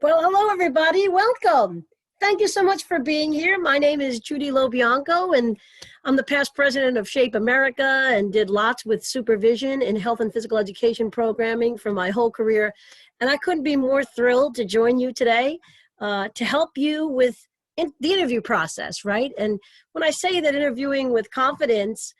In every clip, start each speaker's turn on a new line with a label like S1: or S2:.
S1: Well, hello, everybody. Welcome. Thank you so much for being here. My name is Judy LoBianco, and I'm the past president of Shape America and did lots with supervision in health and physical education programming for my whole career. And I couldn't be more thrilled to join you today to help you with the interview process, right? And when I say that interviewing with confidence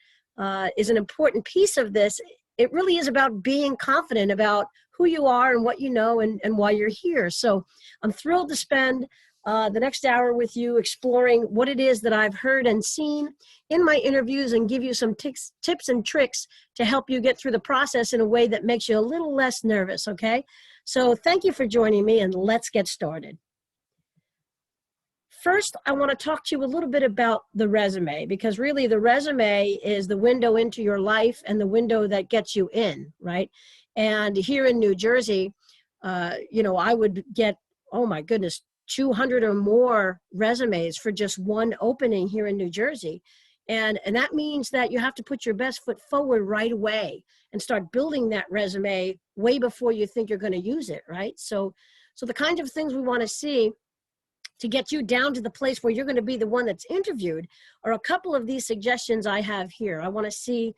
S1: is an important piece of this, it really is about being confident about who you are and what you know and why you're here. So I'm thrilled to spend the next hour with you exploring what it is that I've heard and seen in my interviews and give you some tips and tricks to help you get through the process in a way that makes you a little less nervous, okay? So thank you for joining me, and let's get started. First, I want to talk to you a little bit about the resume, because really the resume is the window into your life and the window that gets you in, right? And here in New Jersey, I would get, oh my goodness, 200 or more resumes for just one opening here in New Jersey. And that means that you have to put your best foot forward right away and start building that resume way before you think you're going to use it, right? So the kinds of things we want to see to get you down to the place where you're going to be the one that's interviewed are a couple of these suggestions I have here. I want to see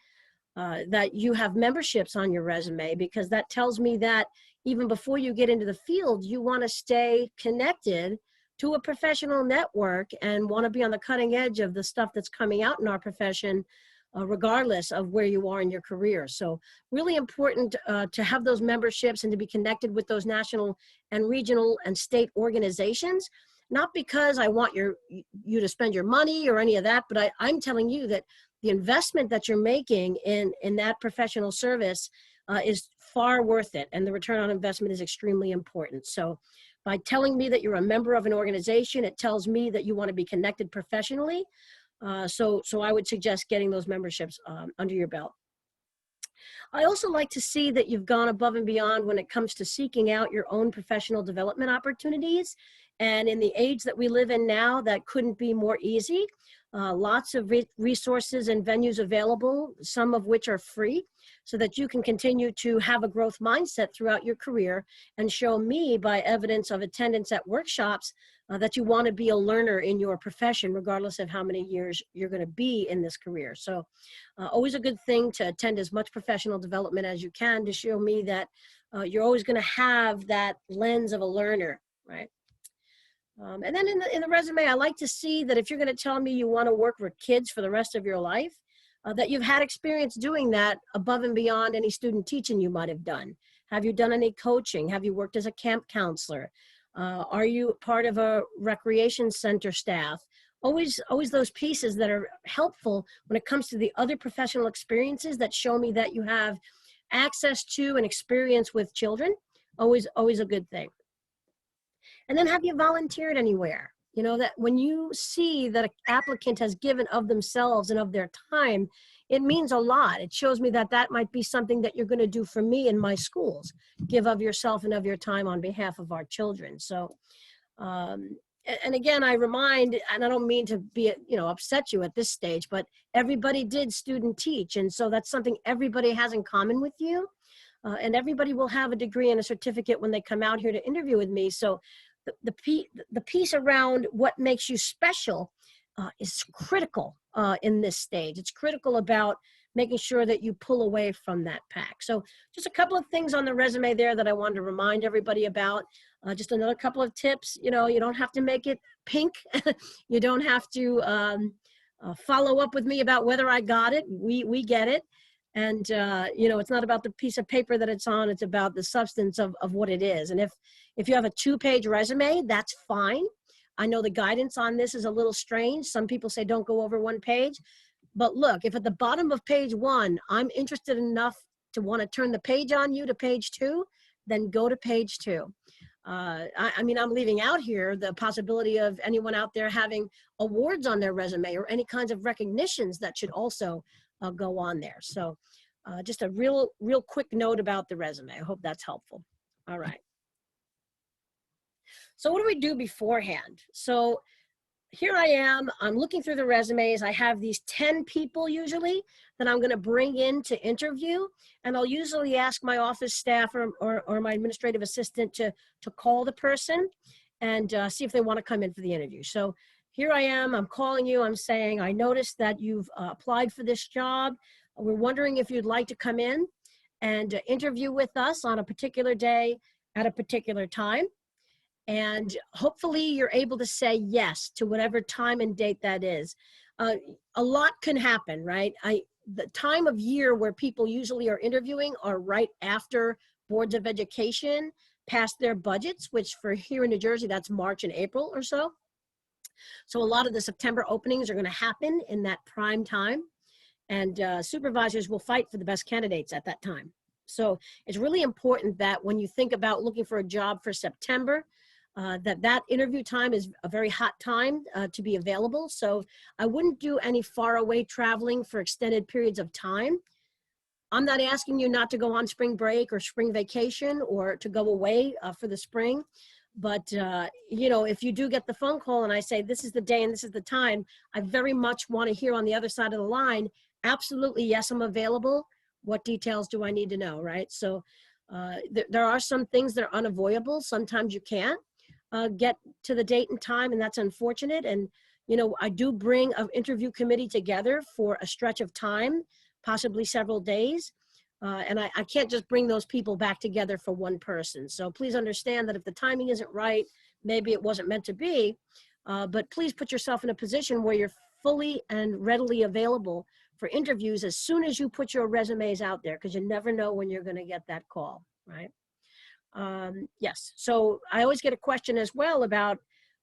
S1: that you have memberships on your resume, because that tells me that even before you get into the field, you want to stay connected to a professional network and want to be on the cutting edge of the stuff that's coming out in our profession, regardless of where you are in your career. So really important to have those memberships and to be connected with those national and regional and state organizations. Not because I want you to spend your money or any of that, but I'm telling you that the investment that you're making in that professional service is far worth it, and the return on investment is extremely important. So by telling me that you're a member of an organization, it tells me that you want to be connected professionally. So I would suggest getting those memberships under your belt. I also like to see that you've gone above and beyond when it comes to seeking out your own professional development opportunities. And in the age that we live in now, that couldn't be more easy. Lots of resources and venues available, some of which are free, so that you can continue to have a growth mindset throughout your career and show me by evidence of attendance at workshops that you want to be a learner in your profession, regardless of how many years you're going to be in this career. So always a good thing to attend as much professional development as you can to show me that you're always going to have that lens of a learner, right? And then in the resume, I like to see that if you're going to tell me you want to work with kids for the rest of your life, that you've had experience doing that above and beyond any student teaching you might have done. Have you done any coaching? Have you worked as a camp counselor? Are you part of a recreation center staff? Always those pieces that are helpful when it comes to the other professional experiences that show me that you have access to and experience with children. Always a good thing. And then have you volunteered anywhere? You know, that when you see that an applicant has given of themselves and of their time, it means a lot. It shows me that that might be something that you're going to do for me in my schools. Give of yourself and of your time on behalf of our children. So, and again, I remind, and I don't mean to be, upset you at this stage, but everybody did student teach. And so that's something everybody has in common with you. And everybody will have a degree and a certificate when they come out here to interview with me. So the piece around what makes you special is critical in this stage. It's critical about making sure that you pull away from that pack. So just a couple of things on the resume there that I wanted to remind everybody about. Just another couple of tips. You don't have to make it pink. You don't have to follow up with me about whether I got it. We get it. And, it's not about the piece of paper that it's on, it's about the substance of what it is. And if you have a 2-page resume, that's fine. I know the guidance on this is a little strange. Some people say don't go over 1 page. But look, if at the bottom of page 1, I'm interested enough to want to turn the page on you to page 2, then go to page 2. I'm leaving out here the possibility of anyone out there having awards on their resume or any kinds of recognitions that should also go on there. So just a real quick note about the resume. I hope that's helpful. All right. So what do we do beforehand? So here I am, I'm looking through the resumes. I have these 10 people usually that I'm going to bring in to interview. And I'll usually ask my office staff or my administrative assistant to call the person and see if they want to come in for the interview. So here I am, I'm calling you, I'm saying, I noticed that you've applied for this job. We're wondering if you'd like to come in and interview with us on a particular day at a particular time. And hopefully you're able to say yes to whatever time and date that is. A lot can happen, right? The time of year where people usually are interviewing are right after boards of education pass their budgets, which for here in New Jersey, that's March and April or so. So a lot of the September openings are going to happen in that prime time, and supervisors will fight for the best candidates at that time. So it's really important that when you think about looking for a job for September, that interview time is a very hot time to be available. So I wouldn't do any far away traveling for extended periods of time. I'm not asking you not to go on spring break or spring vacation or to go away for the spring. But, you know, if you do get the phone call and I say, this is the day and this is the time, I very much want to hear on the other side of the line, absolutely, yes, I'm available. What details do I need to know, right? So there are some things that are unavoidable. Sometimes you can't get to the date and time, and that's unfortunate. And, you know, I do bring an interview committee together for a stretch of time, possibly several days. And I can't just bring those people back together for one person. So please understand that if the timing isn't right, maybe it wasn't meant to be, but please put yourself in a position where you're fully and readily available for interviews as soon as you put your resumes out there, because you never know when you're going to get that call, right? Yes, so I always get a question as well about,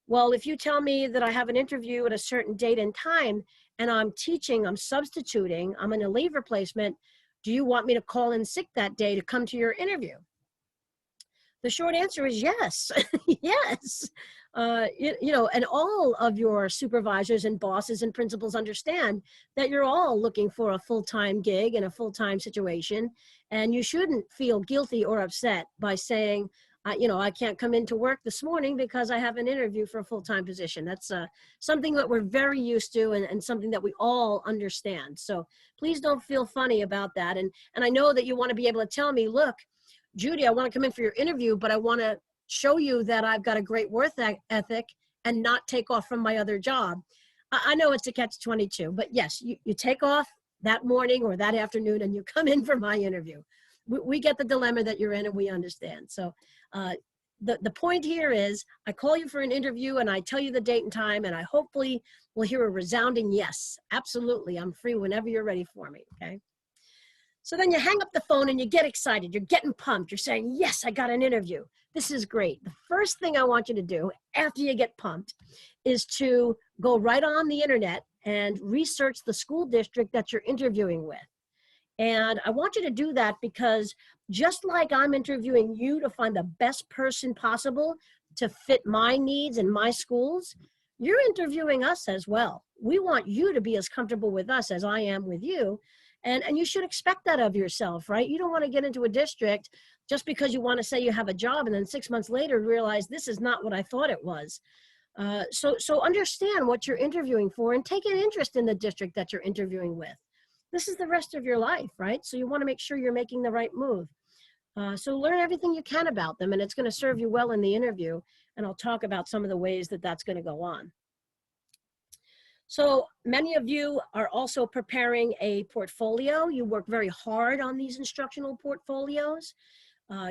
S1: well, if you tell me that I have an interview at a certain date and time and I'm teaching, I'm substituting, I'm in a leave replacement, do you want me to call in sick that day to come to your interview? The short answer is yes. Yes. You know, and all of your supervisors and bosses and principals understand that you're all looking for a full-time gig and a full-time situation, and you shouldn't feel guilty or upset by saying, you know, I can't come into work this morning because I have an interview for a full-time position. That's something that we're very used to and something that we all understand. So please don't feel funny about that. And I know that you want to be able to tell me, look, Judy, I want to come in for your interview, but I want to show you that I've got a great work ethic and not take off from my other job. I know it's a catch-22, but yes, you take off that morning or that afternoon and you come in for my interview. We get the dilemma that you're in and we understand. So the point here is I call you for an interview and I tell you the date and time, and I hopefully will hear a resounding yes. Absolutely, I'm free whenever you're ready for me, okay? So then you hang up the phone and you get excited. You're getting pumped. You're saying, yes, I got an interview. This is great. The first thing I want you to do after you get pumped is to go right on the internet and research the school district that you're interviewing with. And I want you to do that because just like I'm interviewing you to find the best person possible to fit my needs and my schools, you're interviewing us as well. We want you to be as comfortable with us as I am with you. And you should expect that of yourself, right? You don't want to get into a district just because you want to say you have a job and then 6 months later realize this is not what I thought it was. So understand what you're interviewing for and take an interest in the district that you're interviewing with. This is the rest of your life, right? So you want to make sure you're making the right move. So learn everything you can about them, and it's going to serve you well in the interview. And I'll talk about some of the ways that that's going to go on. So many of you are also preparing a portfolio. You work very hard on these instructional portfolios.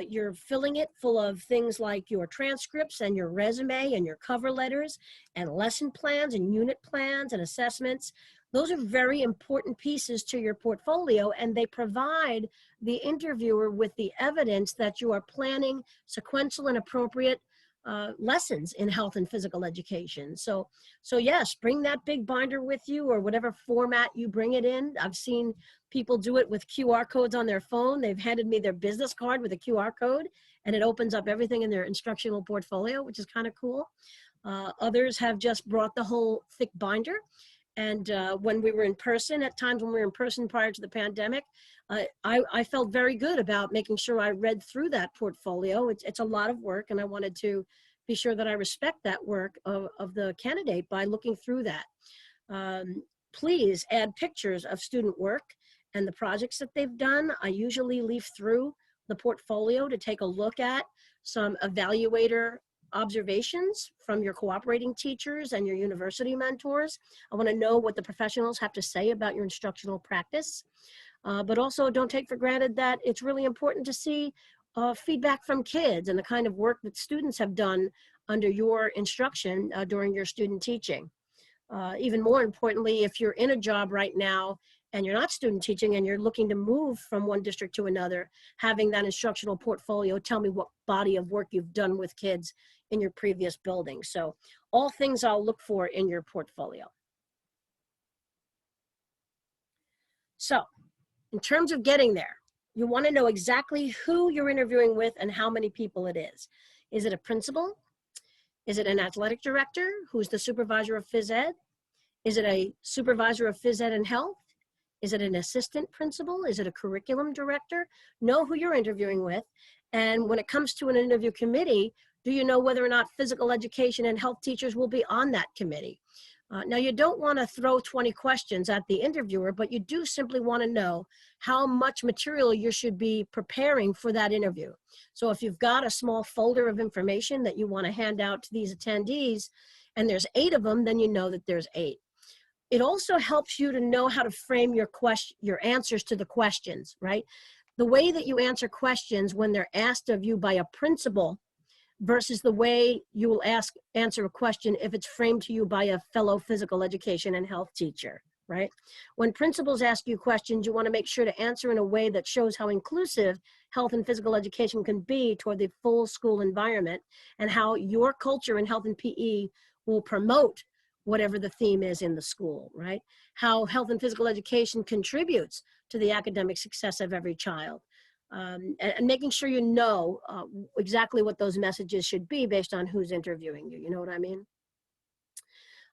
S1: You're filling it full of things like your transcripts and your resume and your cover letters and lesson plans and unit plans and assessments. Those are very important pieces to your portfolio, and they provide the interviewer with the evidence that you are planning sequential and appropriate lessons in health and physical education. So yes, bring that big binder with you or whatever format you bring it in. I've seen people do it with QR codes on their phone. They've handed me their business card with a QR code and it opens up everything in their instructional portfolio, which is kind of cool. Others have just brought the whole thick binder. And when we were in person, at times when we were in person prior to the pandemic, I felt very good about making sure I read through that portfolio. It's a lot of work, and I wanted to be sure that I respect that work of the candidate by looking through that. Please add pictures of student work and the projects that they've done. I usually leaf through the portfolio to take a look at some evaluator observations from your cooperating teachers and your university mentors. I want to know what the professionals have to say about your instructional practice. But also don't take for granted that it's really important to see feedback from kids and the kind of work that students have done under your instruction during your student teaching. Even more importantly, if you're in a job right now and you're not student teaching and you're looking to move from one district to another, having that instructional portfolio tell me what body of work you've done with kids in your previous building. So all things I'll look for in your portfolio. So in terms of getting there, you want to know exactly who you're interviewing with and how many people it is. Is it a principal? Is it an athletic director who's the supervisor of phys ed? Is it a supervisor of phys ed and health? Is it an assistant principal? Is it a curriculum director? Know who you're interviewing with. And when it comes to an interview committee, do you know whether or not physical education and health teachers will be on that committee? Now, you don't want to throw 20 questions at the interviewer, but you do simply want to know how much material you should be preparing for that interview. So if you've got a small folder of information that you want to hand out to these attendees, and there's 8 of them, then you know that there's 8. It also helps you to know how to frame your answers to the questions, right? The way that you answer questions when they're asked of you by a principal versus the way you will answer a question if it's framed to you by a fellow physical education and health teacher, right? When principals ask you questions, you want to make sure to answer in a way that shows how inclusive health and physical education can be toward the full school environment and how your culture in health and PE will promote whatever the theme is in the school, right? How health and physical education contributes to the academic success of every child. And making sure you know exactly what those messages should be based on who's interviewing you. You know what I mean?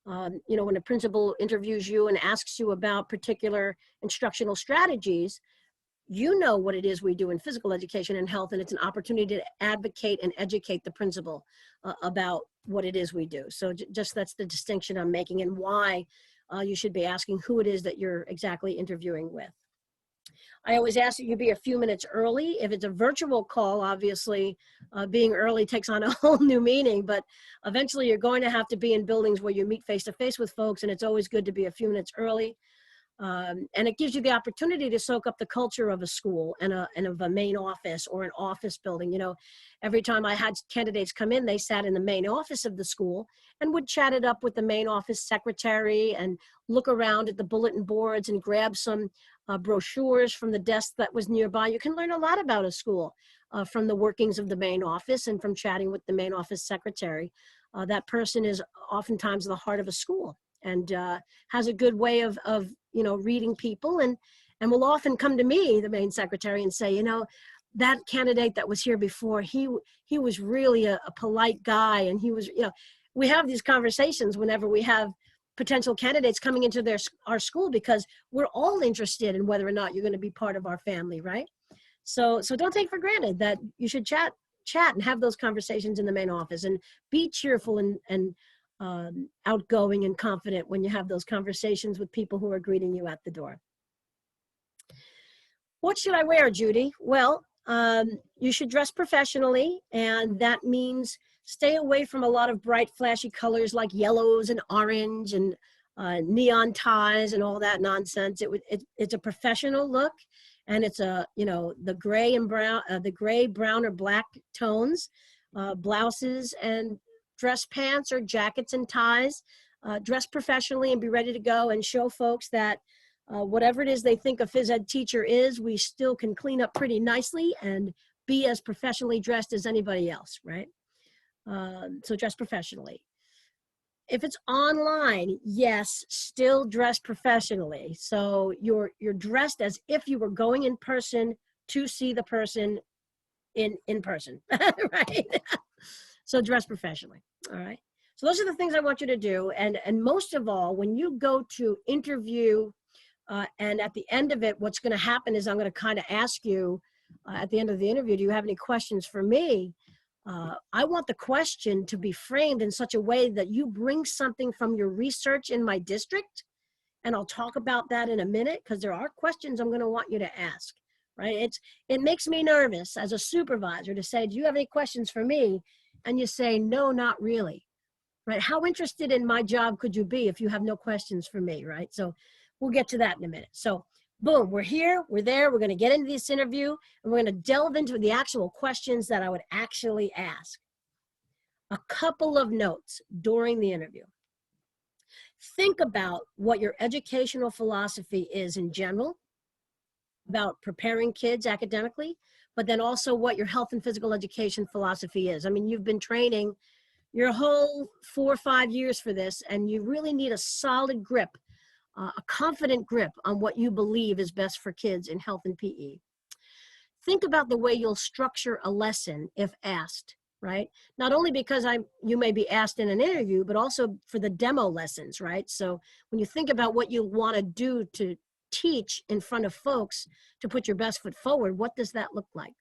S1: You know, when a principal interviews you and asks you about particular instructional strategies, you know what it is we do in physical education and health, and it's an opportunity to advocate and educate the principal about what it is we do. So just that's the distinction I'm making and why you should be asking who it is that you're exactly interviewing with. I always ask that you be a few minutes early. If it's a virtual call, obviously being early takes on a whole new meaning, but eventually you're going to have to be in buildings where you meet face-to-face with folks, and it's always good to be a few minutes early. And it gives you the opportunity to soak up the culture of a school and of a main office or an office building. You know, every time I had candidates come in, they sat in the main office of the school and would chat it up with the main office secretary and look around at the bulletin boards and grab some brochures from the desk that was nearby. You can learn a lot about a school from the workings of the main office and from chatting with the main office secretary. That person is oftentimes the heart of a school and has a good way of you know, reading people and will often come to me, the main secretary, and say, you know, that candidate that was here before, he was really a polite guy, and he was, you know, we have these conversations whenever we have potential candidates coming into our school because we're all interested in whether or not you're going to be part of our family, right? So don't take for granted that you should chat and have those conversations in the main office and be cheerful and outgoing and confident when you have those conversations with people who are greeting you at the door. What should I wear, Judy? Well, you should dress professionally, and that means stay away from a lot of bright, flashy colors like yellows and orange and neon ties and all that nonsense. It's a professional look, and it's you know, the gray and brown, the gray, brown, or black tones, blouses and dress pants or jackets and ties. Dress professionally and be ready to go and show folks that whatever it is they think a phys ed teacher is, we still can clean up pretty nicely and be as professionally dressed as anybody else, right? So dress professionally. If it's online, yes, still dress professionally. So you're dressed as if you were going in person to see the person in person, right? So dress professionally, all right? So those are the things I want you to do. And most of all, when you go to interview, and at the end of it, what's gonna happen is I'm gonna kind of ask you at the end of the interview, do you have any questions for me? I want the question to be framed in such a way that you bring something from your research in my district, and I'll talk about that in a minute, because there are questions I'm going to want you to ask, right? It makes me nervous as a supervisor to say, do you have any questions for me? And you say, no, not really, right? How interested in my job could you be if you have no questions for me, right? So we'll get to that in a minute. So boom, we're here, we're there, we're going to get into this interview, and we're going to delve into the actual questions that I would actually ask. A couple of notes during the interview. Think about what your educational philosophy is in general, about preparing kids academically, but then also what your health and physical education philosophy is. I mean, you've been training your whole 4 or 5 years for this, and you really need a solid grip, a confident grip on what you believe is best for kids in health and PE. Think about the way you'll structure a lesson if asked, right? Not only because you may be asked in an interview, but also for the demo lessons, right? So when you think about what you want to do to teach in front of folks to put your best foot forward, what does that look like?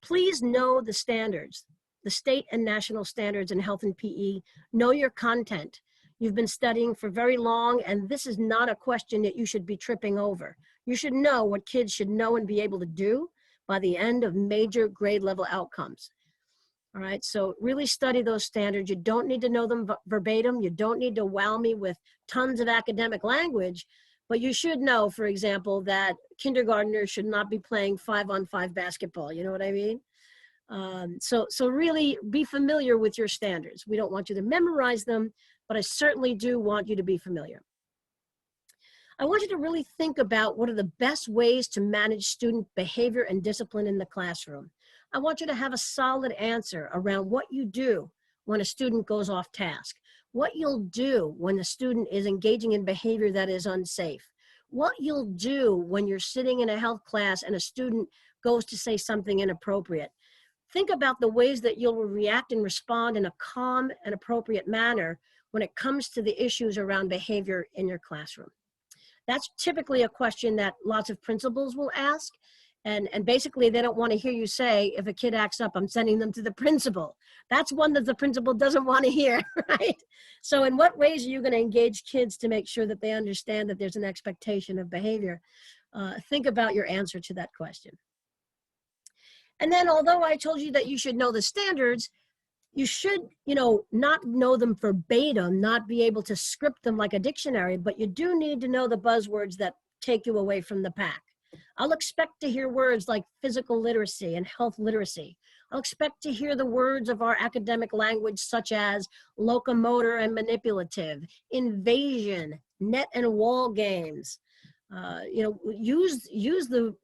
S1: Please know the standards, the state and national standards in health and PE. Know your content. You've been studying for very long, and this is not a question that you should be tripping over. You should know what kids should know and be able to do by the end of major grade level outcomes. All right, so really study those standards. You don't need to know them verbatim. You don't need to wow me with tons of academic language, but you should know, for example, that kindergartners should not be playing 5-on-5 basketball. You know what I mean? So really be familiar with your standards. We don't want you to memorize them, but I certainly do want you to be familiar. I want you to really think about what are the best ways to manage student behavior and discipline in the classroom. I want you to have a solid answer around what you do when a student goes off task, what you'll do when a student is engaging in behavior that is unsafe, what you'll do when you're sitting in a health class and a student goes to say something inappropriate. Think about the ways that you'll react and respond in a calm and appropriate manner when it comes to the issues around behavior in your classroom. That's typically a question that lots of principals will ask. And basically, they don't want to hear you say, if a kid acts up, I'm sending them to the principal. That's one that the principal doesn't want to hear, right? So in what ways are you going to engage kids to make sure that they understand that there's an expectation of behavior? Think about your answer to that question. And then, although I told you that you should know the standards, you should, not know them verbatim, not be able to script them like a dictionary, but you do need to know the buzzwords that take you away from the pack. I'll expect to hear words like physical literacy and health literacy. I'll expect to hear the words of our academic language, such as locomotor and manipulative, invasion, net and wall games. Use the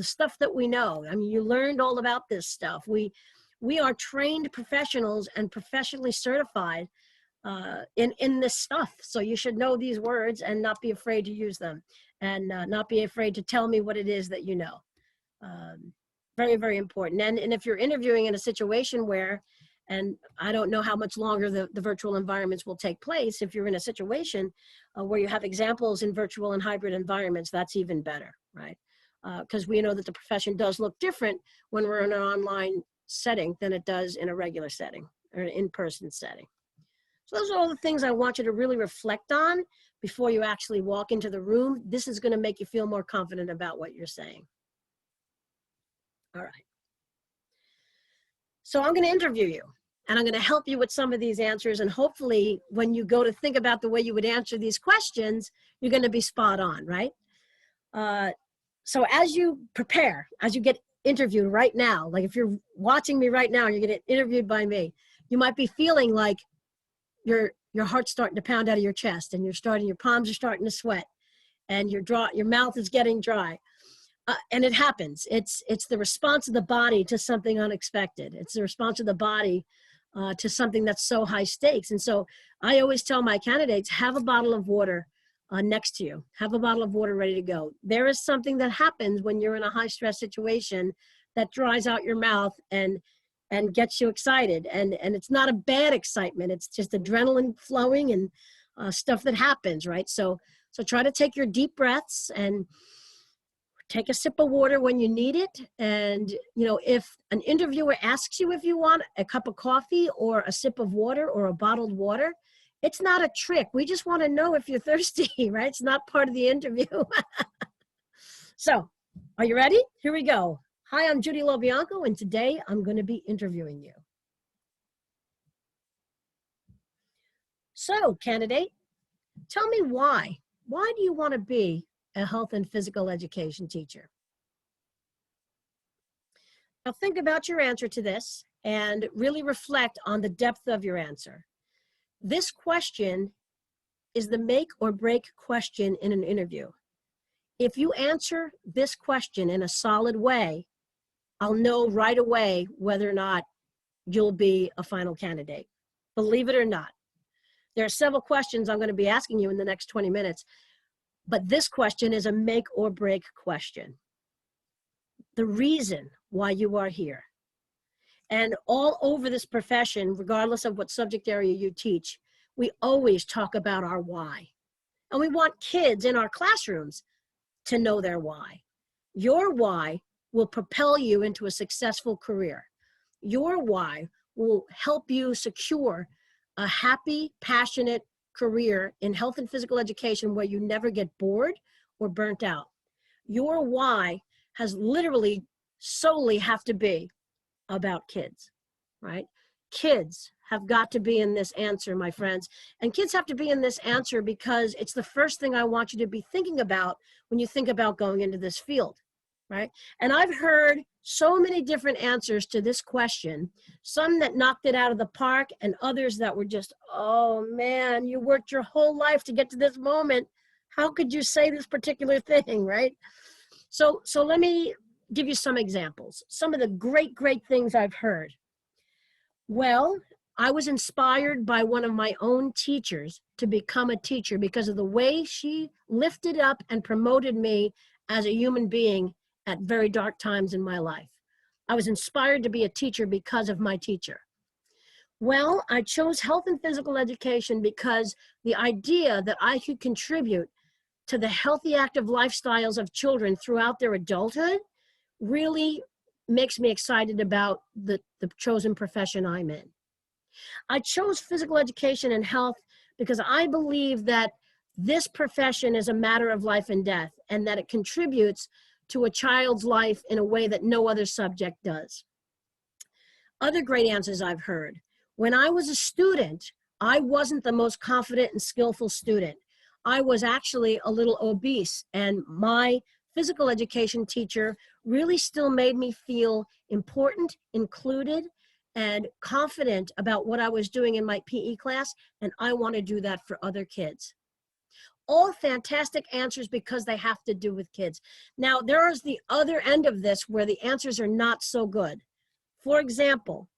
S1: stuff that we know. I mean, you learned all about this stuff. We are trained professionals and professionally certified in this stuff. So you should know these words and not be afraid to use them, and not be afraid to tell me what it is that you know. Very, very important. And if you're interviewing in a situation where, and I don't know how much longer the virtual environments will take place, if you're in a situation where you have examples in virtual and hybrid environments, that's even better, right? Because we know that the profession does look different when we're in an online setting than it does in a regular setting or an in-person setting. So those are all the things I want you to really reflect on before you actually walk into the room. This is going to make you feel more confident about what you're saying. All right. So I'm going to interview you, and I'm going to help you with some of these answers. And hopefully when you go to think about the way you would answer these questions, you're going to be spot on, right? So as you prepare, as you get interviewed right now, like if you're watching me right now, you're getting interviewed by me, you might be feeling like your heart's starting to pound out of your chest, and your palms are starting to sweat, and your mouth is getting dry. And it happens. It's the response of the body to something unexpected. It's the response of the body to something that's so high stakes. And so I always tell my candidates, have a bottle of water next to you. Have a bottle of water ready to go. There is something that happens when you're in a high stress situation that dries out your mouth and gets you excited. And it's not a bad excitement. It's just adrenaline flowing and stuff that happens, right? So try to take your deep breaths and take a sip of water when you need it. And, you know, if an interviewer asks you if you want a cup of coffee or a sip of water or a bottled water, it's not a trick. We just want to know if you're thirsty, right? It's not part of the interview. So, are you ready? Here we go. Hi, I'm Judy LoBianco, and today I'm going to be interviewing you. So, candidate, tell me why. Why do you want to be a health and physical education teacher? Now think about your answer to this and really reflect on the depth of your answer. This question is the make or break question in an interview. If you answer this question in a solid way, I'll know right away whether or not you'll be a final candidate. Believe it or not. There are several questions I'm going to be asking you in the next 20 minutes, but this question is a make or break question. The reason why you are here. And all over this profession, regardless of what subject area you teach, we always talk about our why. And we want kids in our classrooms to know their why. Your why will propel you into a successful career. Your why will help you secure a happy, passionate career in health and physical education where you never get bored or burnt out. Your why has literally solely have to be about kids, right? Kids have got to be in this answer, my friends. And kids have to be in this answer because it's the first thing I want you to be thinking about when you think about going into this field, right? And I've heard so many different answers to this question, some that knocked it out of the park and others that were just, oh man, you worked your whole life to get to this moment. How could you say this particular thing, right? So let me give you some examples. Some of the great things I've heard. Well, I was inspired by one of my own teachers to become a teacher because of the way she lifted up and promoted me as a human being at very dark times in my life. I was inspired to be a teacher because of my teacher. Well, I chose health and physical education because the idea that I could contribute to the healthy, active lifestyles of children throughout their adulthood really makes me excited about the chosen profession I'm in. I chose physical education and health because I believe that this profession is a matter of life and death, and that it contributes to a child's life in a way that no other subject does. Other great answers I've heard. When I was a student, I wasn't the most confident and skillful student. I was actually a little obese, and my physical education teacher really still made me feel important, included, and confident about what I was doing in my PE class, and I want to do that for other kids. All fantastic answers because they have to do with kids. Now, there is the other end of this where the answers are not so good. For example,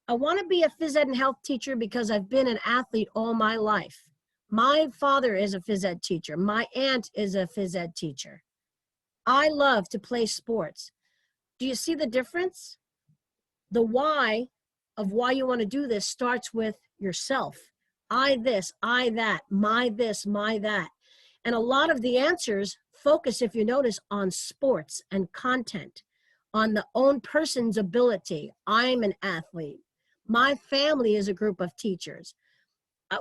S1: I want to be a phys ed and health teacher because I've been an athlete all my life. My father is a phys ed teacher. My aunt is a phys ed teacher. I love to play sports. Do you see the difference? The why of why you want to do this starts with yourself. I this, I that, my this, my that. And a lot of the answers focus, if you notice, on sports and content, on the own person's ability. I'm an athlete. My family is a group of teachers.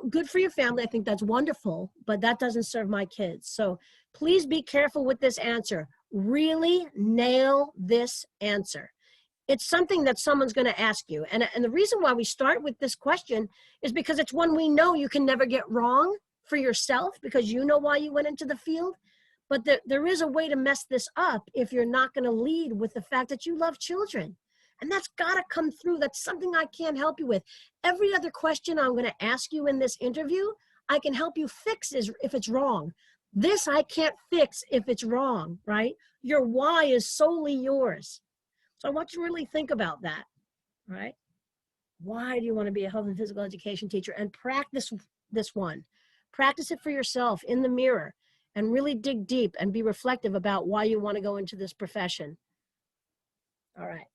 S1: Good for your family. I think that's wonderful, but that doesn't serve my kids. So please be careful with this answer. Really nail this answer. It's something that someone's going to ask you. And the reason why we start with this question is because it's one we know you can never get wrong for yourself because you know why you went into the field. But there is a way to mess this up if you're not going to lead with the fact that you love children. And that's got to come through. That's something I can't help you with. Every other question I'm going to ask you in this interview, I can help you fix if it's wrong. This I can't fix if it's wrong, right? Your why is solely yours. So I want you to really think about that, right? Why do you want to be a health and physical education teacher? And practice this one. Practice it for yourself in the mirror and really dig deep and be reflective about why you want to go into this profession. All right.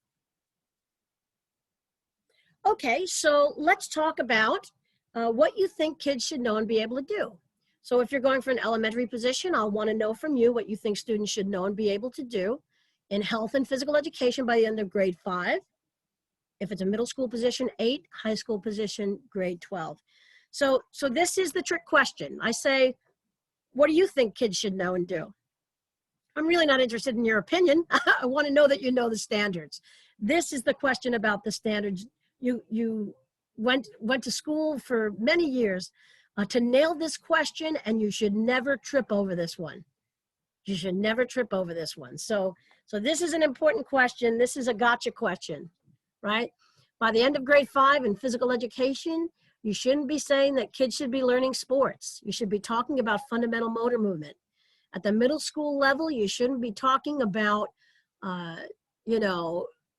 S1: Okay, so let's talk about what you think kids should know and be able to do. So if you're going for an elementary position, I'll want to know from you what you think students should know and be able to do in health and physical education by the end of grade 5. If it's a middle school position, 8, high school position, grade 12. So this is the trick question. I say, what do you think kids should know and do? I'm really not interested in your opinion. I want to know that you know the standards. This is the question about the standards. You went to school for many years to nail this question, and you should never trip over this one. You should never trip over this one. So this is an important question. This is a gotcha question, right? By the end of grade 5 in physical education, you shouldn't be saying that kids should be learning sports. You should be talking about fundamental motor movement. At the middle school level, you shouldn't be talking about,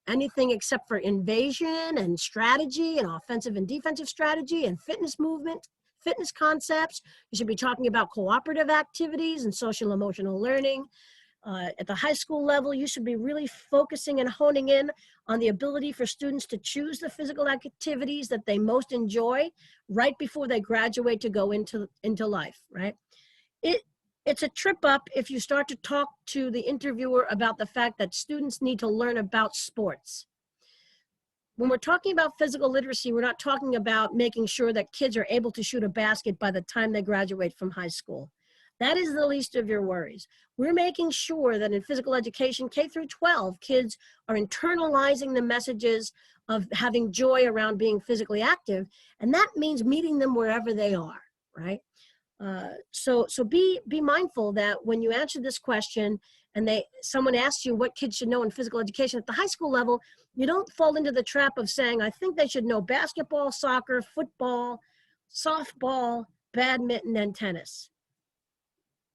S1: anything except for invasion and strategy and offensive and defensive strategy and fitness movement, fitness concepts. You should be talking about cooperative activities and social emotional learning. At the high school level, you should be really focusing and honing in on the ability for students to choose the physical activities that they most enjoy right before they graduate to go into life, right? It's a trip up if you start to talk to the interviewer about the fact that students need to learn about sports. When we're talking about physical literacy, we're not talking about making sure that kids are able to shoot a basket by the time they graduate from high school. That is the least of your worries. We're making sure that in physical education, K through 12, kids are internalizing the messages of having joy around being physically active, and that means meeting them wherever they are, right? So be mindful that when you answer this question and someone asks you what kids should know in physical education at the high school level, you don't fall into the trap of saying, I think they should know basketball, soccer, football, softball, badminton, and tennis.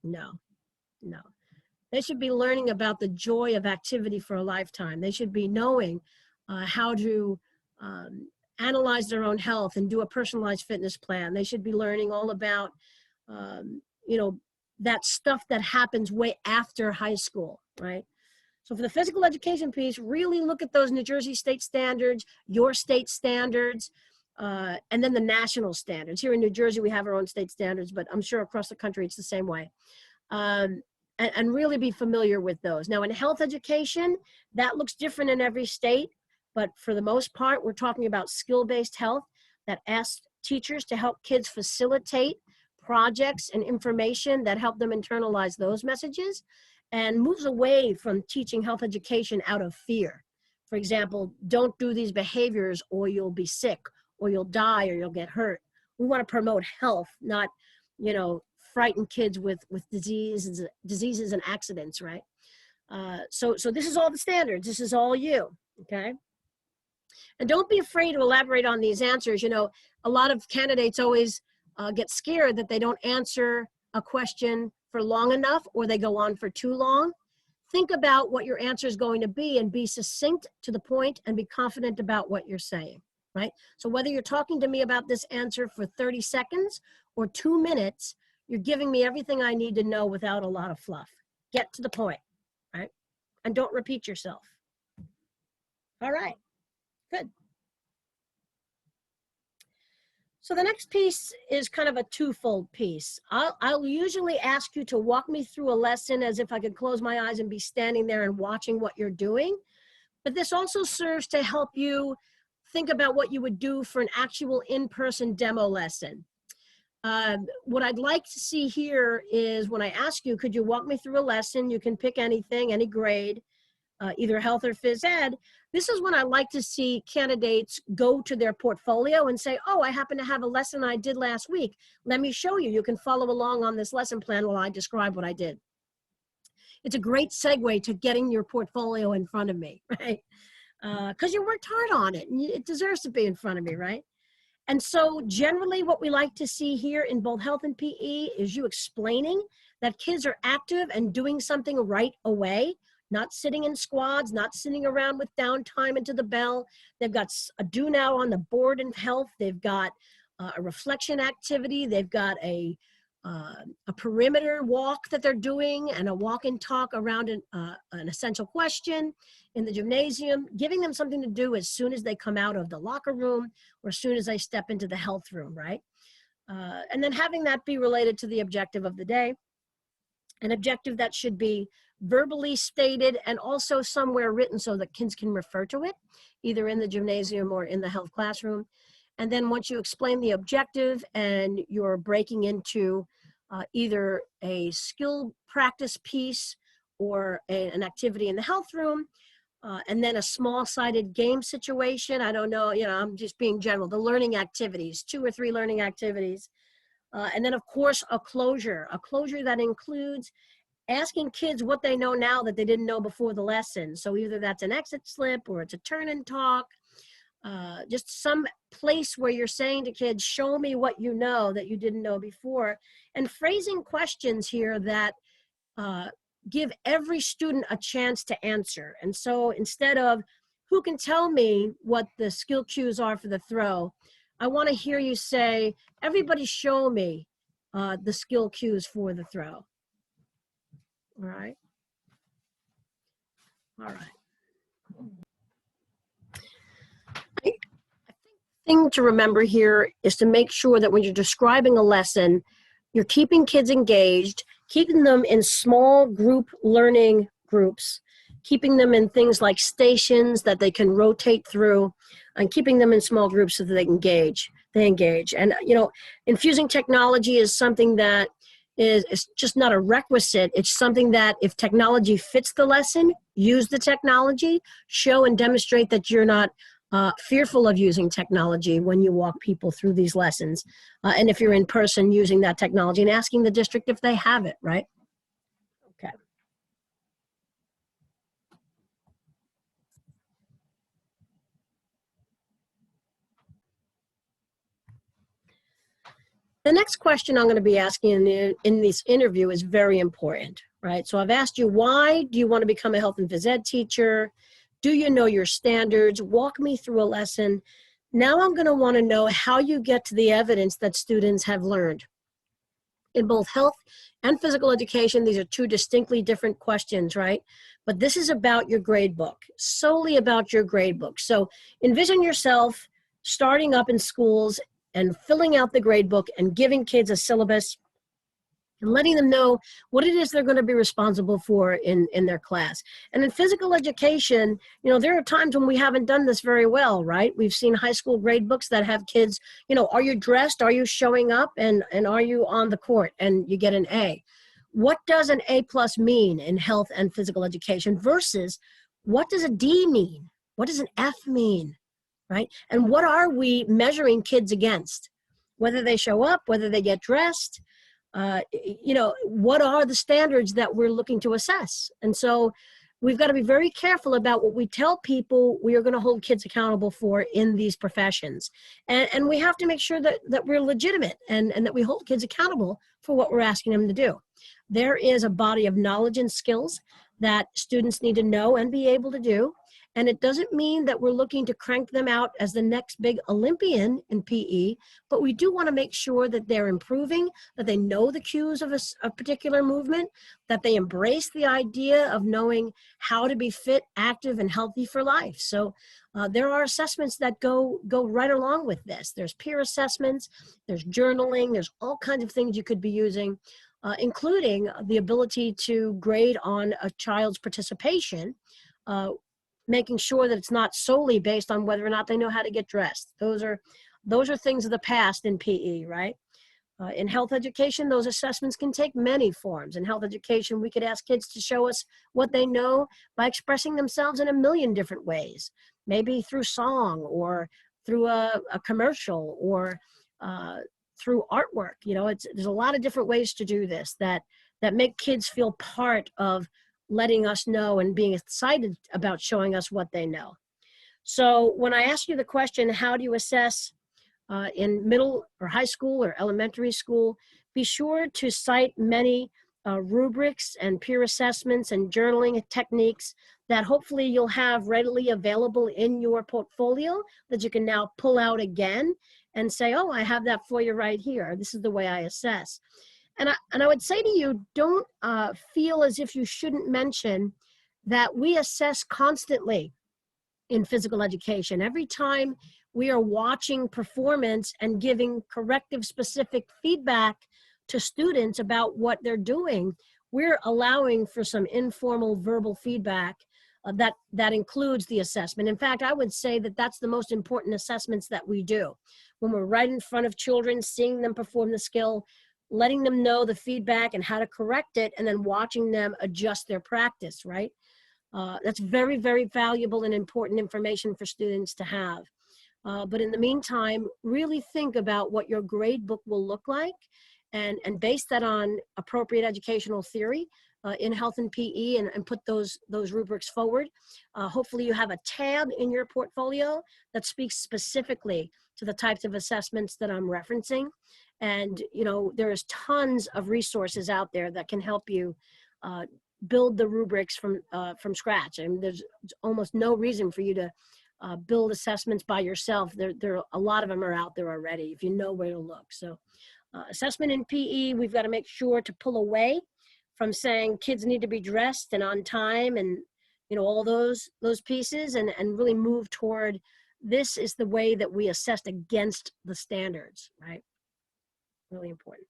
S1: No. They should be learning about the joy of activity for a lifetime. They should be knowing how to analyze their own health and do a personalized fitness plan. They should be learning all about that stuff that happens way after high school, right? So for the physical education piece, really look at those New Jersey state standards, your state standards, and then the national standards. Here in New Jersey, we have our own state standards, but I'm sure across the country it's the same way. And really be familiar with those. Now in health education, that looks different in every state, but for the most part, we're talking about skill-based health that asks teachers to help kids facilitate projects and information that help them internalize those messages, and moves away from teaching health education out of fear. For example, don't do these behaviors or you'll be sick or you'll die or you'll get hurt. We want to promote health, not, frighten kids with diseases and accidents, right? So this is all the standards. This is all you, okay? And don't be afraid to elaborate on these answers. A lot of candidates always get scared that they don't answer a question for long enough or they go on for too long. Think about what your answer is going to be and be succinct to the point and be confident about what you're saying, right? So whether you're talking to me about this answer for 30 seconds or 2 minutes, you're giving me everything I need to know without a lot of fluff. Get to the point, right? And don't repeat yourself. All right, good. So the next piece is kind of a twofold piece. I'll usually ask you to walk me through a lesson as if I could close my eyes and be standing there and watching what you're doing. But this also serves to help you think about what you would do for an actual in-person demo lesson. What I'd like to see here is when I ask you, could you walk me through a lesson? You can pick anything, any grade, either health or phys ed. This is when I like to see candidates go to their portfolio and say, oh, I happen to have a lesson I did last week. Let me show you. You can follow along on this lesson plan while I describe what I did. It's a great segue to getting your portfolio in front of me, right? Because you worked hard on it and it deserves to be in front of me, right? And so generally what we like to see here in both health and PE is you explaining that kids are active and doing something right away, not sitting in squads, not sitting around with downtime into the bell. They've got a do now on the board in health. They've got a reflection activity. They've got a perimeter walk that they're doing and a walk and talk around an essential question in the gymnasium, giving them something to do as soon as they come out of the locker room or as soon as they step into the health room, right? And then having that be related to the objective of the day, an objective that should be verbally stated and also somewhere written so that kids can refer to it, either in the gymnasium or in the health classroom. And then once you explain the objective and you're breaking into either a skill practice piece or an activity in the health room, and then a small-sided game situation. I don't know, I'm just being general. The learning activities, 2 or 3 learning activities. And then, of course, a closure that includes asking kids what they know now that they didn't know before the lesson. So either that's an exit slip or it's a turn and talk, just some place where you're saying to kids, show me what you know that you didn't know before, and phrasing questions here that give every student a chance to answer. And so instead of who can tell me what the skill cues are for the throw, I want to hear you say, everybody show me the skill cues for the throw. All right. All right. I think the thing to remember here is to make sure that when you're describing a lesson, you're keeping kids engaged, keeping them in small group learning groups, keeping them in things like stations that they can rotate through, and keeping them in small groups so that they engage. And, infusing technology is something that is just not a requisite. It's something that if technology fits the lesson, use the technology, show and demonstrate that you're not fearful of using technology when you walk people through these lessons. And if you're in person, using that technology and asking the district if they have it, right? Okay. The next question I'm going to be asking in this interview is very important, right? So I've asked you, why do you want to become a health and phys ed teacher? Do you know your standards? Walk me through a lesson. Now I'm going to want to know how you get to the evidence that students have learned. In both health and physical education, these are 2 distinctly different questions, right? But this is about your grade book, solely about your grade book. So envision yourself starting up in schools and filling out the grade book and giving kids a syllabus and letting them know what it is they're going to be responsible for in their class. And in physical education, there are times when we haven't done this very well, right? We've seen high school grade books that have kids, are you dressed? Are you showing up? And are you on the court? And you get an A. What does an A+ mean in health and physical education versus what does a D mean? What does an F mean, right? And what are we measuring kids against? Whether they show up, whether they get dressed, what are the standards that we're looking to assess? And so we've got to be very careful about what we tell people we are going to hold kids accountable for in these professions. And we have to make sure that we're legitimate and that we hold kids accountable for what we're asking them to do. There is a body of knowledge and skills that students need to know and be able to do. And it doesn't mean that we're looking to crank them out as the next big Olympian in PE, but we do want to make sure that they're improving, that they know the cues of a particular movement, that they embrace the idea of knowing how to be fit, active, and healthy for life. So there are assessments that go right along with this. There's peer assessments, there's journaling, there's all kinds of things you could be using, including the ability to grade on a child's participation, making sure that it's not solely based on whether or not they know how to get dressed. Those are things of the past in PE, right? In health education, those assessments can take many forms. In health education, we could ask kids to show us what they know by expressing themselves in a million different ways, maybe through song or through a commercial or through artwork. There's a lot of different ways to do this that make kids feel part of letting us know and being excited about showing us what they know. So when I ask you the question, how do you assess in middle or high school or elementary school, be sure to cite many rubrics and peer assessments and journaling techniques that hopefully you'll have readily available in your portfolio that you can now pull out again and say, oh, I have that for you right here. This is the way I assess. And I would say to you, don't feel as if you shouldn't mention that we assess constantly. in physical education. Every time we are watching performance and giving corrective specific feedback to students about what they're doing, we're allowing for some informal verbal feedback that includes the assessment. In fact, I would say that that's the most important assessments that we do. When we're right in front of children, seeing them perform the skill, letting them know the feedback and how to correct it, and then watching them adjust their practice, right? That's very, very valuable and important information for students to have. But in the meantime, really think about what your grade book will look like and base that on appropriate educational theory in health and PE and put those rubrics forward. Hopefully you have a tab in your portfolio that speaks specifically to the types of assessments that I'm referencing. And there's tons of resources out there that can help you build the rubrics from scratch. I mean, there's almost no reason for you to build assessments by yourself. There a lot of them are out there already if you know where to look. So assessment in PE, we've got to make sure to pull away from saying kids need to be dressed and on time and all those pieces and really move toward this is the way that we assessed against the standards, right? Really important.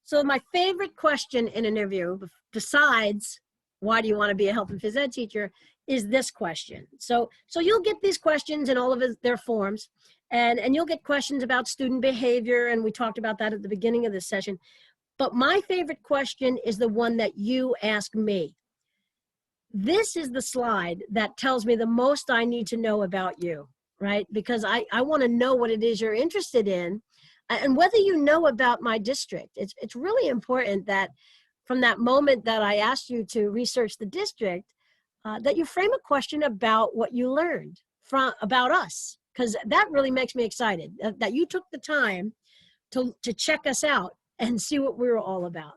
S1: So my favorite question in an interview, besides why do you want to be a health and phys ed teacher, is this question. So you'll get these questions in all of their forms, and you'll get questions about student behavior, and we talked about that at the beginning of this session. But my favorite question is the one that you ask me. This is the slide that tells me the most I need to know about you, right? Because I want to know what it is you're interested in and whether you know about my district. It's really important that from that moment that I asked you to research the district, that you frame a question about what you learned about us, because that really makes me excited, that you took the time to check us out and see what we were all about.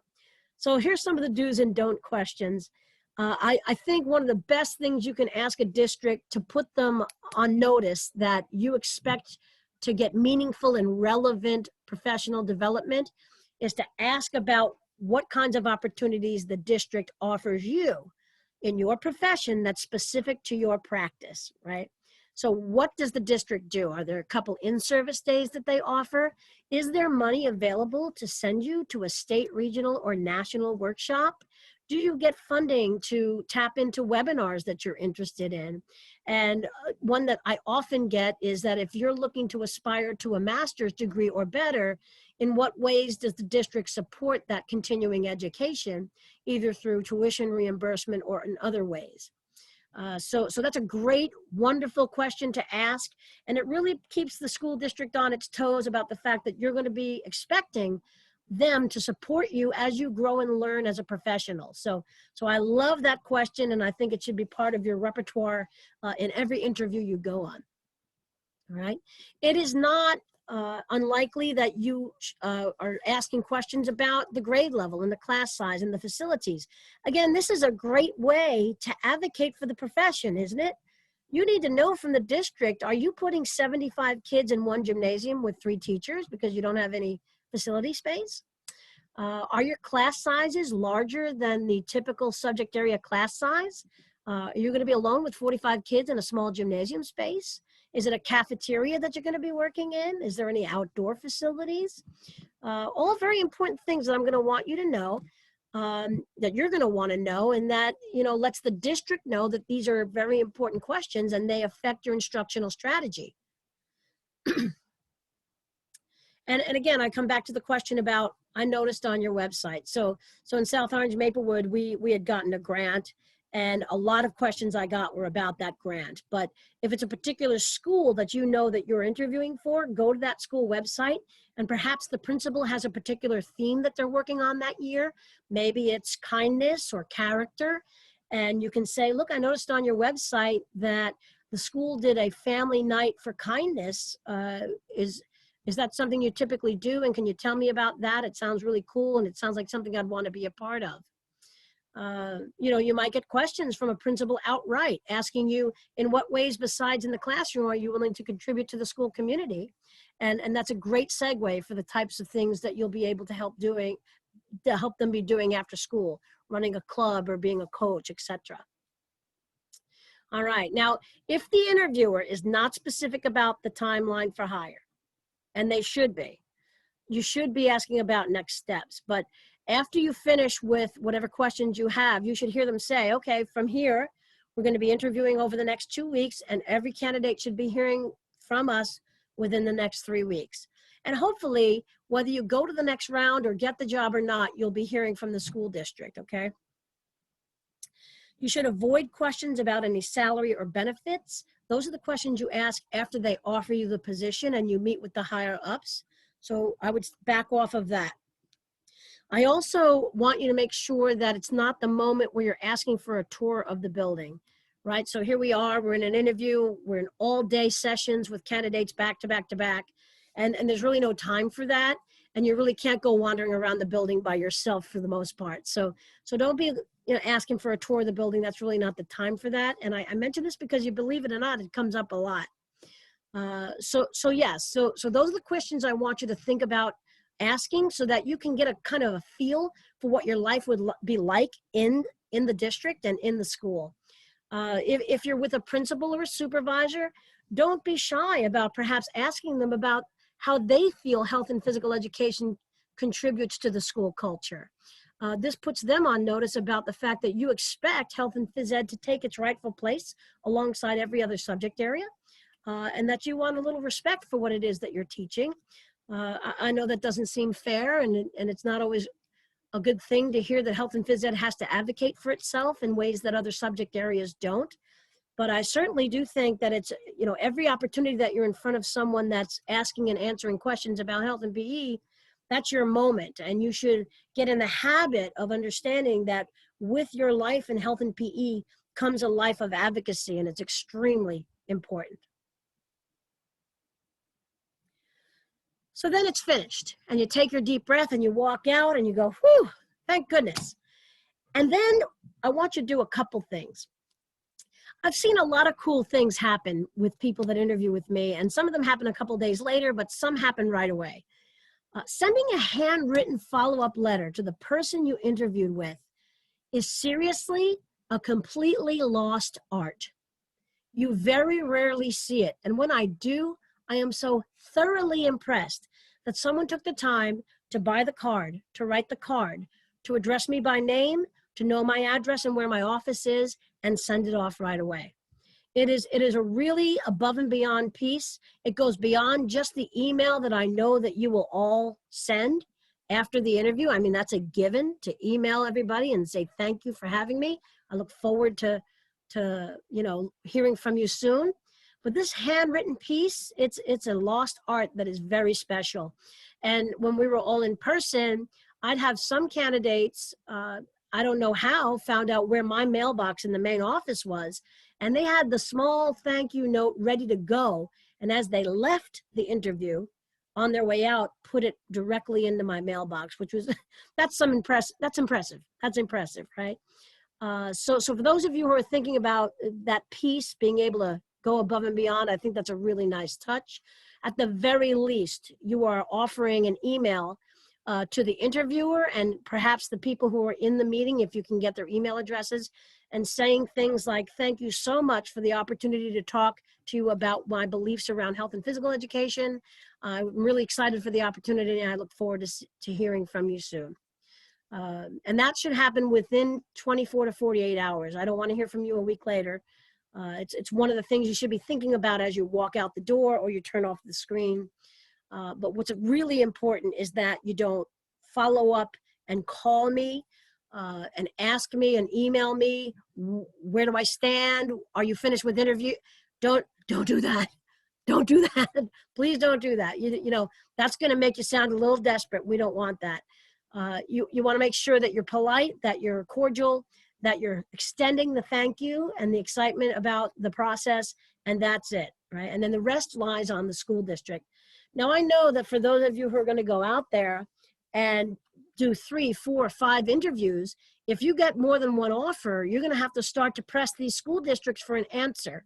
S1: So here's some of the do's and don't questions. I think one of the best things you can ask a district to put them on notice that you expect to get meaningful and relevant professional development is to ask about what kinds of opportunities the district offers you in your profession that's specific to your practice, right? So what does the district do? Are there a couple in-service days that they offer? Is there money available to send you to a state, regional, or national workshop? Do you get funding to tap into webinars that you're interested in? And one that I often get is that if you're looking to aspire to a master's degree or better, in what ways does the district support that continuing education, either through tuition reimbursement or in other ways? So that's a great, wonderful question to ask. And it really keeps the school district on its toes about the fact that you're going to be expecting them to support you as you grow and learn as a professional. So I love that question, and I think it should be part of your repertoire in every interview you go on. All right. It is not unlikely that you are asking questions about the grade level and the class size and the facilities. Again, this is a great way to advocate for the profession, isn't it? You need to know from the district, are you putting 75 kids in one gymnasium with 3 teachers because you don't have any facility space? Are your class sizes larger than the typical subject area class size? Are you going to be alone with 45 kids in a small gymnasium space? Is it a cafeteria that you're going to be working in? Is there any outdoor facilities? All very important things that I'm going to want you to know, that you're going to want to know, and that, lets the district know that these are very important questions and they affect your instructional strategy. And again, I come back to the question about, I noticed on your website. So in South Orange, Maplewood, we had gotten a grant, and a lot of questions I got were about that grant. But if it's a particular school that you know that you're interviewing for, go to that school website, and perhaps the principal has a particular theme that they're working on that year. Maybe it's kindness or character. And you can say, look, I noticed on your website that the school did a family night for kindness. Is that something you typically do? And can you tell me about that? It sounds really cool, and it sounds like something I'd want to be a part of. You might get questions from a principal outright asking you, in what ways besides in the classroom are you willing to contribute to the school community? And that's a great segue for the types of things that you'll be able to help them be doing after school. running a club or being a coach, etc. All right. Now, if the interviewer is not specific about the timeline for hire, and they should be, you should be asking about next steps. But after you finish with whatever questions you have, you should hear them say, okay, from here, we're going to be interviewing over the next 2 weeks, and every candidate should be hearing from us within the next 3 weeks. And hopefully, whether you go to the next round or get the job or not, you'll be hearing from the school district, okay? You should avoid questions about any salary or benefits. Those are the questions you ask after they offer you the position and you meet with the higher ups. So I would back off of that. I also want you to make sure that it's not the moment where you're asking for a tour of the building, right? So here we are, we're in an interview, we're in all day sessions with candidates back to back to back, and there's really no time for that. And you really can't go wandering around the building by yourself for the most part. So don't be asking for a tour of the building. That's really not the time for that. And I mention this because, you believe it or not, it comes up a lot. So yes, so those are the questions I want you to think about asking, so that you can get a kind of a feel for what your life would be like in the district and in the school. If you're with a principal or a supervisor, don't be shy about perhaps asking them about how they feel health and physical education contributes to the school culture. This puts them on notice about the fact that you expect health and phys ed to take its rightful place alongside every other subject area, and that you want a little respect for what it is that you're teaching. I know that doesn't seem fair, and it's not always a good thing to hear that health and phys ed has to advocate for itself in ways that other subject areas don't. But I certainly do think that it's, every opportunity that you're in front of someone that's asking and answering questions about health and PE, that's your moment. And you should get in the habit of understanding that with your life in health and PE comes a life of advocacy, and it's extremely important. So then it's finished, and you take your deep breath and you walk out and you go, whew, thank goodness. And then I want you to do a couple things. I've seen a lot of cool things happen with people that interview with me, and some of them happen a couple days later, but some happen right away. Sending a handwritten follow-up letter to the person you interviewed with is seriously a completely lost art. You very rarely see it, and when I do, I am so thoroughly impressed that someone took the time to buy the card, to write the card, to address me by name, to know my address and where my office is, and send it off right away. It is a really above and beyond piece. It goes beyond just the email that I know that you will all send after the interview. I mean, that's a given, to email everybody and say, thank you for having me. I look forward to hearing from you soon. But this handwritten piece, it's a lost art that is very special. And when we were all in person, I'd have some candidates, I don't know how, found out where my mailbox in the main office was, and they had the small thank you note ready to go. And as they left the interview, on their way out, put it directly into my mailbox, which was, that's impressive. That's impressive, right? So for those of you who are thinking about that piece, being able to go above and beyond, I think that's a really nice touch. At the very least, you are offering an email to the interviewer and perhaps the people who are in the meeting, if you can get their email addresses, and saying things like, thank you so much for the opportunity to talk to you about my beliefs around health and physical education. I'm really excited for the opportunity, and I look forward to hearing from you soon. And that should happen within 24 to 48 hours. I don't want to hear from you a week later. It's one of the things you should be thinking about as you walk out the door or you turn off the screen. But what's really important is that you don't follow up and call me and ask me and email me, where do I stand? Are you finished with interview? Don't do that. Don't do that. Please don't do that. That's going to make you sound a little desperate. We don't want that. You want to make sure that you're polite, that you're cordial, that you're extending the thank you and the excitement about the process, and that's it, right? And then the rest lies on the school district. Now, I know that for those of you who are going to go out there and do 3, 4, 5 interviews, if you get more than one offer, you're going to have to start to press these school districts for an answer.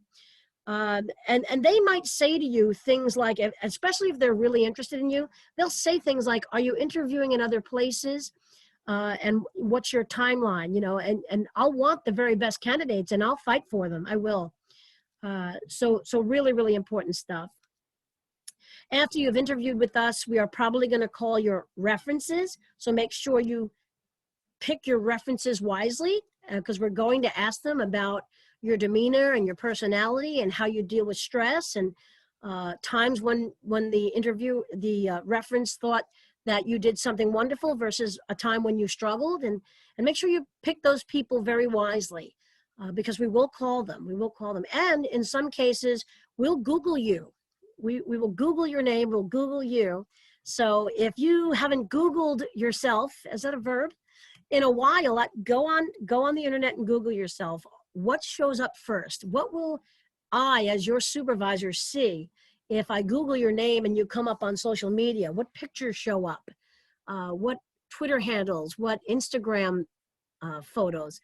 S1: And they might say to you things like, especially if they're really interested in you, they'll say things like, are you interviewing in other places? and what's your timeline, you know, and I'll want the very best candidates and I'll fight for them. I will. So really, really important stuff. After you've interviewed with us, we are probably going to call your references. So make sure you pick your references wisely, because we're going to ask them about your demeanor and your personality and how you deal with stress, and times when the reference thought that you did something wonderful versus a time when you struggled, and make sure you pick those people very wisely, because we will call them. And in some cases, we'll Google you. We will Google your name, we'll Google you. So if you haven't Googled yourself, is that a verb? In a while, go on the internet and Google yourself. What shows up first? What will I, as your supervisor, see if I Google your name and you come up on social media? What pictures show up? What Twitter handles? What Instagram photos?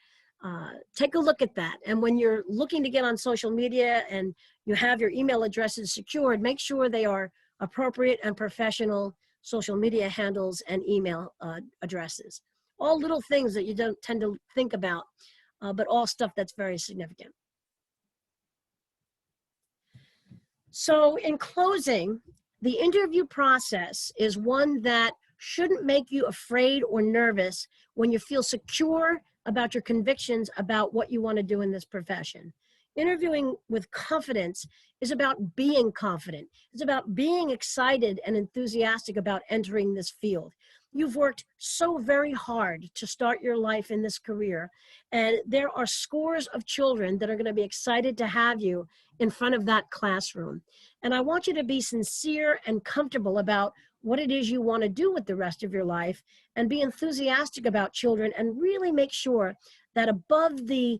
S1: Take a look at that. And when you're looking to get on social media and you have your email addresses secured, make sure they are appropriate and professional social media handles and email addresses. All little things that you don't tend to think about, but all stuff that's very significant. So in closing, the interview process is one that shouldn't make you afraid or nervous when you feel secure about your convictions about what you want to do in this profession. Interviewing with confidence is about being confident. It's about being excited and enthusiastic about entering this field. You've worked so very hard to start your life in this career, and there are scores of children that are going to be excited to have you in front of that classroom. And I want you to be sincere and comfortable about what it is you want to do with the rest of your life, and be enthusiastic about children, and really make sure that above the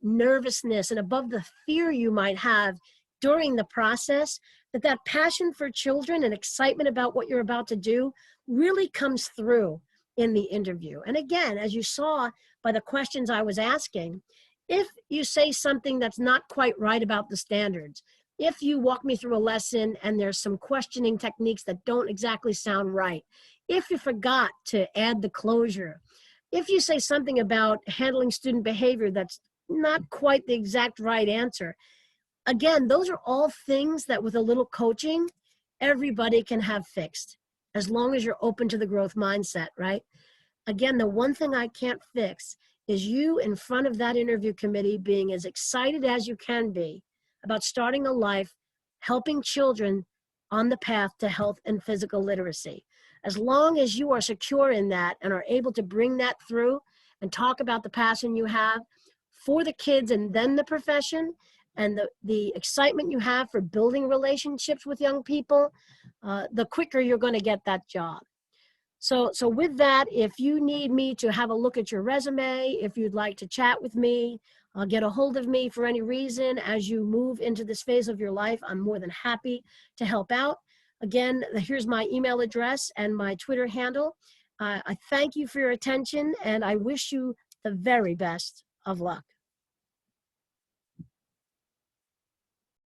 S1: nervousness and above the fear you might have during the process, that passion for children and excitement about what you're about to do really comes through in the interview. And again, as you saw by the questions I was asking, if you say something that's not quite right about the standards, if you walk me through a lesson and there's some questioning techniques that don't exactly sound right, if you forgot to add the closure, if you say something about handling student behavior that's not quite the exact right answer, again, those are all things that with a little coaching, everybody can have fixed, as long as you're open to the growth mindset, right? Again, the one thing I can't fix is you in front of that interview committee being as excited as you can be about starting a life helping children on the path to health and physical literacy. As long as you are secure in that and are able to bring that through and talk about the passion you have for the kids and then the profession, and the excitement you have for building relationships with young people, the quicker you're going to get that job. So with that, if you need me to have a look at your resume, if you'd like to chat with me, get a hold of me for any reason as you move into this phase of your life, I'm more than happy to help out. Again, here's my email address and my Twitter handle. I thank you for your attention, and I wish you the very best of luck.